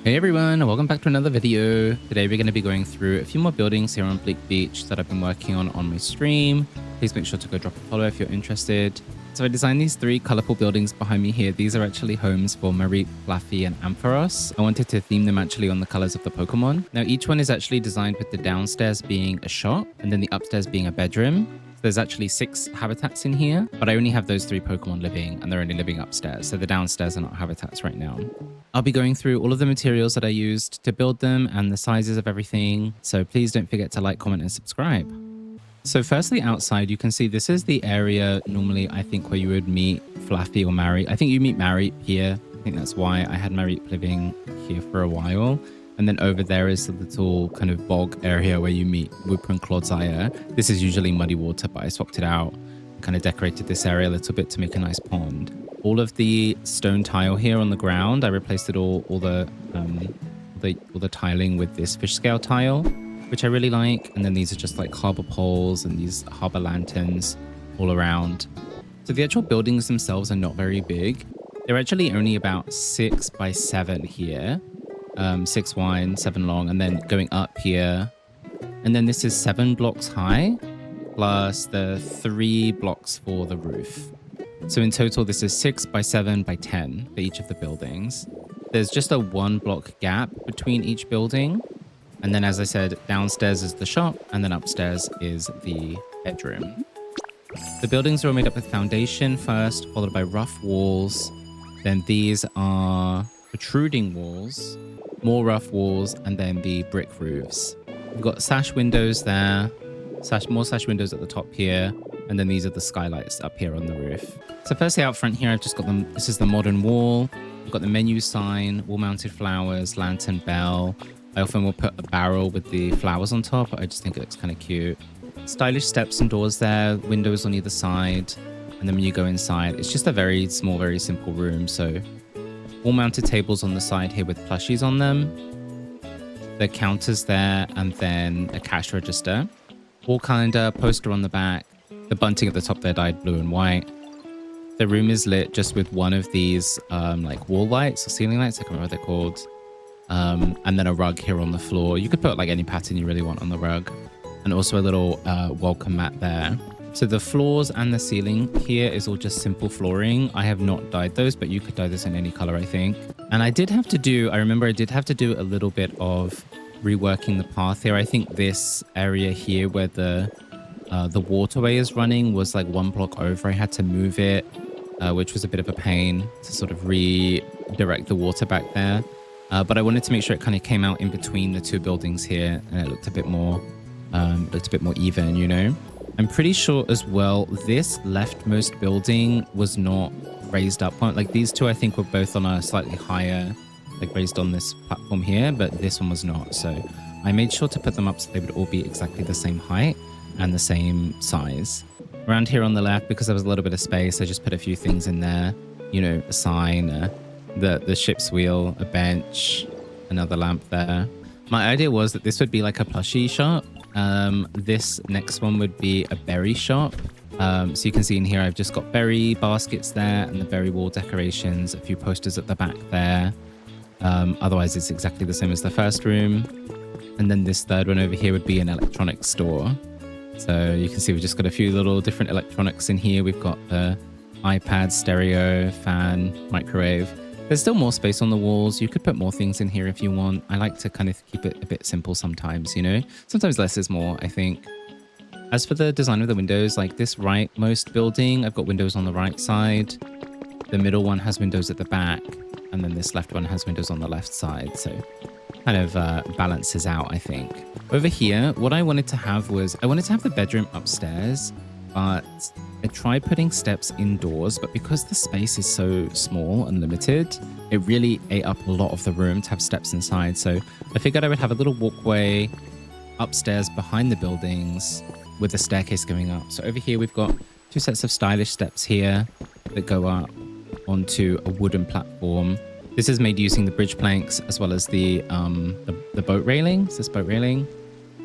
Hey everyone, welcome back to another video. Today we're going to be going through a few more buildings here on Bleak Beach that I've been working on my stream. Please make sure to go drop a follow if you're interested. So I designed these three colorful buildings behind me here. These are actually homes for Mareep, Flaaffy, and Ampharos. I wanted to theme them actually on the colors of the Pokemon. Now each one is actually designed with the downstairs being a shop and then the upstairs being a bedroom. There's actually 6 habitats in here, but I only have those 3 Pokemon living and they're only living upstairs. So the downstairs are not habitats right now. I'll be going through all of the materials that I used to build them and the sizes of everything. So please don't forget to like, comment, and subscribe. So firstly, outside, you can see this is the area normally I think where you would meet Flaaffy or Mareep. I think you meet Mareep here. I think that's why I had Mareep living here for a while. And then over there is a little kind of bog area where you meet Wooper and Clodsire. This is usually muddy water, but I swapped it out. Kind of decorated this area a little bit to make a nice pond. All of the stone tile here on the ground, I replaced it all the tiling with this fish scale tile, which I really like. And then these are just like harbor poles and these harbor lanterns all around. So the actual buildings themselves are not very big. They're actually only about 6 by 7 here. 6 wide, 7 long, and then going up here. And then this is 7 blocks high, plus the 3 blocks for the roof. So in total, this is 6 by 7 by 10 for each of the buildings. There's just a 1 block gap between each building. And then, as I said, downstairs is the shop, and then upstairs is the bedroom. The buildings are all made up with foundation first, followed by rough walls. Then these are protruding walls, more rough walls, and then the brick roofs. We've got sash windows there, more sash windows at the top here, and then these are the skylights up here on the roof. So firstly out front here, I've just got them. This is the modern wall. We've got the menu sign, wall-mounted flowers, lantern bell. I often will put a barrel with the flowers on top. I just think it looks kind of cute. Stylish steps and doors there, windows on either side. And then when you go inside, it's just a very small, very simple room. So wall-mounted tables on the side here with plushies on them. The counters there, and then a cash register. Wall calendar, poster on the back. The bunting at the top there dyed blue and white. The room is lit just with one of these like wall lights or ceiling lights. I can't remember what they're called. And then a rug here on the floor. You could put like any pattern you really want on the rug. And also a little welcome mat there. So the floors and the ceiling here is all just simple flooring. I have not dyed those, but you could dye this in any color, I think. And I remember I did have to do a little bit of reworking the path here. I think this area here where the waterway is running was like 1 block over. I had to move it, which was a bit of a pain to sort of redirect the water back there. But I wanted to make sure it kind of came out in between the 2 buildings here, and it looked a bit more even, you know. I'm pretty sure as well, this leftmost building was not raised up. Like these 2, I think, were both on a slightly higher, like raised on this platform here, but this one was not. So I made sure to put them up so they would all be exactly the same height and the same size. Around here on the left, because there was a little bit of space, I just put a few things in there. You know, a sign, the ship's wheel, a bench, another lamp there. My idea was that this would be like a plushie shop. This next one would be a berry shop. So you can see in here, I've just got berry baskets there and the berry wall decorations, a few posters at the back there. Otherwise, it's exactly the same as the first room. And then this third one over here would be an electronics store. So you can see we've just got a few little different electronics in here. We've got the iPad, stereo, fan, microwave. There's still more space on the walls. You could put more things in here if you want. I like to kind of keep it a bit simple sometimes, you know? Sometimes less is more, I think. As for the design of the windows, like this rightmost building, I've got windows on the right side. The middle one has windows at the back. And then this left one has windows on the left side. So kind of balances out, I think. Over here, what I wanted to have was, I wanted to have the bedroom upstairs, but I tried putting steps indoors, but because the space is so small and limited, it really ate up a lot of the room to have steps inside. So I figured I would have a little walkway upstairs behind the buildings with a staircase going up. So over here, we've got 2 sets of stylish steps here that go up onto a wooden platform. This is made using the bridge planks as well as the boat railing. This boat railing.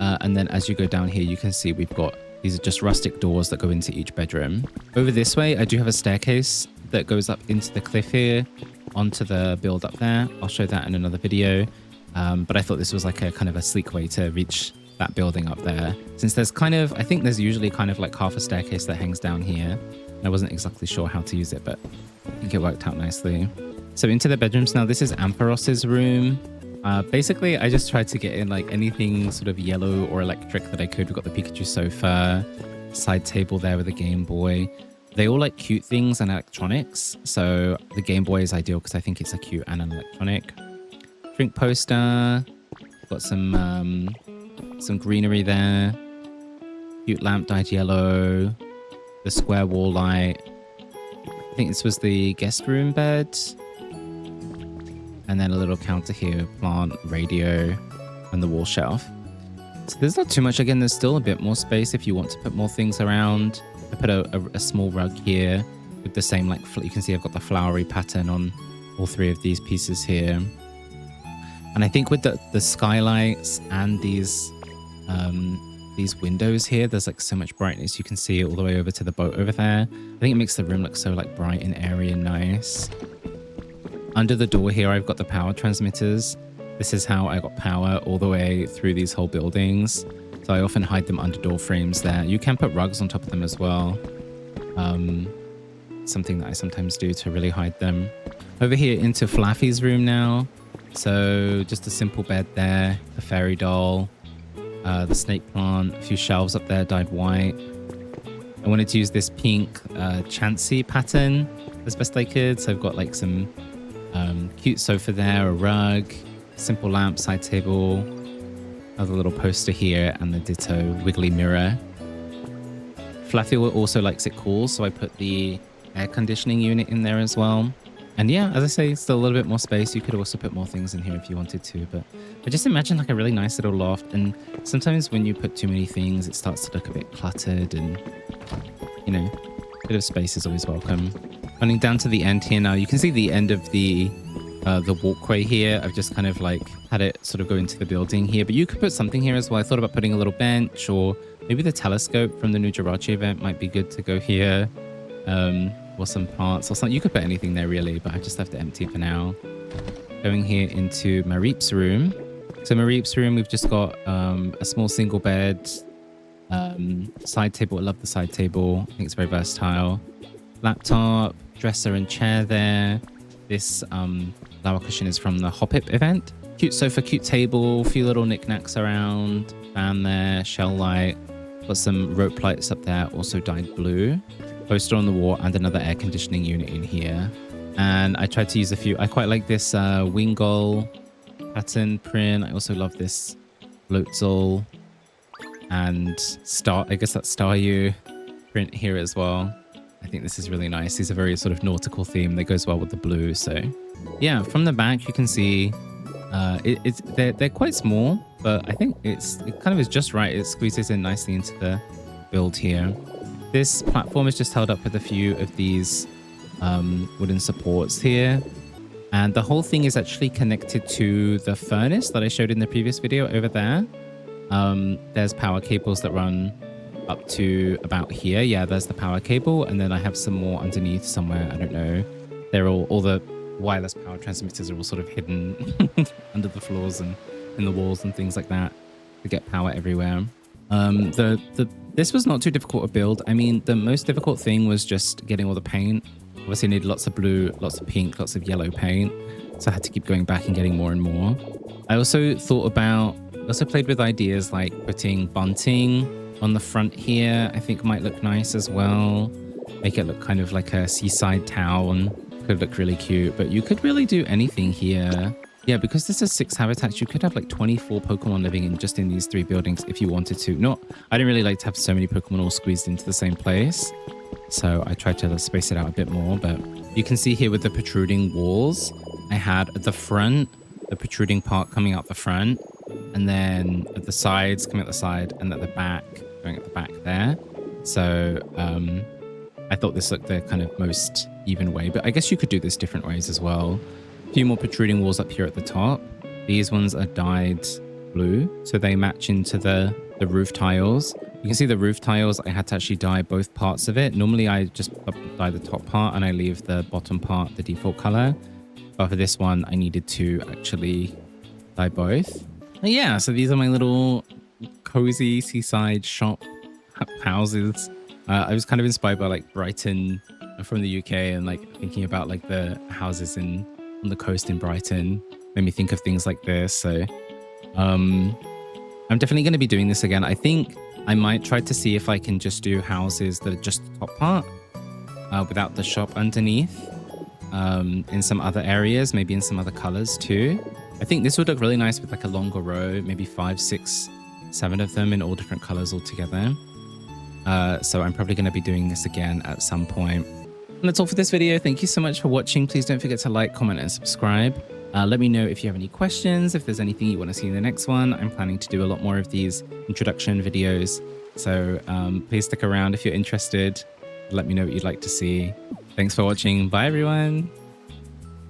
And then as you go down here, you can see we've got, these are just rustic doors that go into each bedroom. Over this way, I do have a staircase that goes up into the cliff here. onto the build up there. I'll show that in another video. But I thought this was like a kind of a sleek way to reach that building up there. Since there's kind of, I think there's usually kind of like half a staircase that hangs down here. I wasn't exactly sure how to use it, but I think it worked out nicely. So into the bedrooms now, this is Ampharos's room. Basically, I just tried to get in like anything sort of yellow or electric that I could. We've got the Pikachu sofa, side table there with a Game Boy. They all like cute things and electronics. So the Game Boy is ideal because I think it's a cute and an electronic. Drink poster. Got some greenery there. Cute lamp dyed yellow. The square wall light. I think this was the guest room bed. And then a little counter here, plant, radio, and the wall shelf. So there's not too much. Again, there's still a bit more space if you want to put more things around. I put a small rug here with the same, like, you can see I've got the flowery pattern on all three of these pieces here. And I think with the skylights and these windows here, there's like so much brightness. You can see it all the way over to the boat over there. I think it makes the room look so like bright and airy and nice. Under the door here, I've got the power transmitters. This is how I got power all the way through these whole buildings. So I often hide them under door frames there. You can put rugs on top of them as well. Something that I sometimes do to really hide them. Over here into Flaaffy's room now. So just a simple bed there, a fairy doll, the snake plant, a few shelves up there dyed white. I wanted to use this pink Chansey pattern as best I could. So I've got like some cute sofa there, a rug, simple lamp, side table, another little poster here, and the ditto wiggly mirror. Flaaffy also likes it cool, so I put the air conditioning unit in there as well. And yeah, as I say, still a little bit more space. You could also put more things in here if you wanted to, but I just imagine like a really nice little loft. And sometimes when you put too many things, it starts to look a bit cluttered, and you know, a bit of space is always welcome. Running down to the end here now, you can see the end of the walkway here. I've just kind of like had it sort of go into the building here, but you could put something here as well. I thought about putting a little bench, or maybe the telescope from the new Jirachi event might be good to go here. Or some plants or something. You could put anything there really, but I just left it empty for now. Going here into Mareep's room. So Mareep's room, we've just got a small single bed, side table. I love the side table. I think it's very versatile. Laptop, dresser and chair there. This flower cushion is from the Hop-Hip event. Cute sofa, cute table, a few little knickknacks around. Fan there, shell light. Got some rope lights up there, also dyed blue. Poster on the wall and another air conditioning unit in here. And I tried to use a few. I quite like this Wingull pattern print. I also love this Floatzel and Star, I guess that's Staryu print here as well. I think this is really nice. These are very sort of nautical theme that goes well with the blue. So yeah, from the back you can see they're quite small, but I think it kind of is just right. It squeezes in nicely into the build here. This platform is just held up with a few of these wooden supports here. And the whole thing is actually connected to the furnace that I showed in the previous video over there. There's power cables that run up to about here. Yeah, there's the power cable. And then I have some more underneath somewhere. I don't know. They're all the wireless power transmitters are all sort of hidden under the floors and in the walls and things like that to get power everywhere. This was not too difficult to build. I mean, the most difficult thing was just getting all the paint. Obviously, I needed lots of blue, lots of pink, lots of yellow paint. So I had to keep going back and getting more and more. I also played with ideas like putting bunting on the front here. I think might look nice as well. Make it look kind of like a seaside town. Could look really cute, but you could really do anything here. Yeah, because this is 6 habitats, you could have like 24 Pokemon living in just in these 3 buildings if you wanted to. I didn't really like to have so many Pokemon all squeezed into the same place. So I tried to space it out a bit more, but you can see here with the protruding walls, I had at the front, the protruding part coming out the front, and then at the sides coming out the side, and at the back, going at the back there. So I thought this looked the kind of most even way, but I guess you could do this different ways as well. Few more protruding walls up here at the top. These ones are dyed blue, so they match into the roof tiles. You can see the roof tiles, I had to actually dye both parts of it. Normally I just dye the top part and I leave the bottom part the default color. But for this one, I needed to actually dye both. But yeah, so these are my little cozy seaside shop houses. I was kind of inspired by like Brighton from the UK, and like thinking about like the houses on the coast in Brighton made me think of things like this. So I'm definitely going to be doing this again. I think I might try to see if I can just do houses that are just the top part without the shop underneath in some other areas, maybe in some other colors too. I think this would look really nice with like a longer row, maybe 5, 6, 7 of them in all different colors all together. So I'm probably going to be doing this again at some point. And that's all for this video. Thank you so much for watching. Please don't forget to like, comment, and subscribe. Let me know if you have any questions, if there's anything you want to see in the next one. I'm planning to do a lot more of these introduction videos. So please stick around if you're interested. Let me know what you'd like to see. Thanks for watching. Bye, everyone.